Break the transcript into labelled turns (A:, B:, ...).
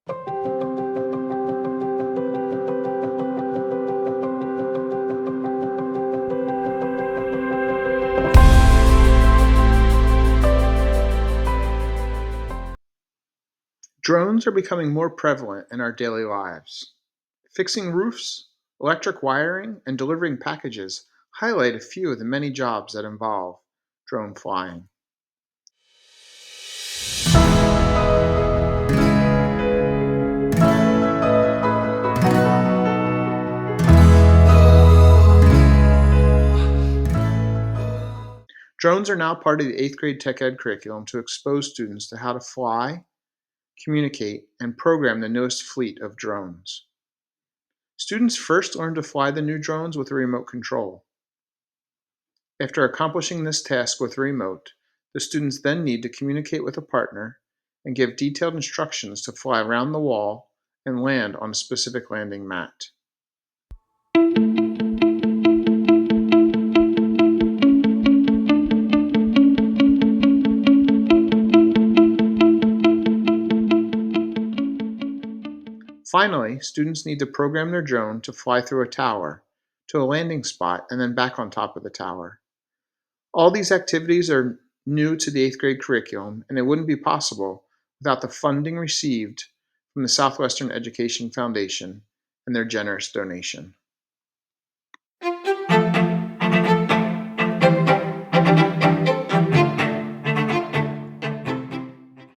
A: Drones are becoming more prevalent in our daily lives. Fixing roofs, electric wiring, and delivering packages highlight a few of the many jobs that involve drone flying. Drones are now part of the 8th grade tech ed curriculum to expose students to how to fly, communicate, and program the newest fleet of drones. Students first learn to fly the new drones with a remote control. After accomplishing this task with a remote, the students then need to communicate with a partner and give detailed instructions to fly around the wall and land on a specific landing mat. Finally, students need to program their drone to fly through a tower to a landing spot and then back on top of the tower. All these activities are new to the 8th grade curriculum, and it wouldn't be possible without the funding received from the Southwestern Education Foundation and their generous donation.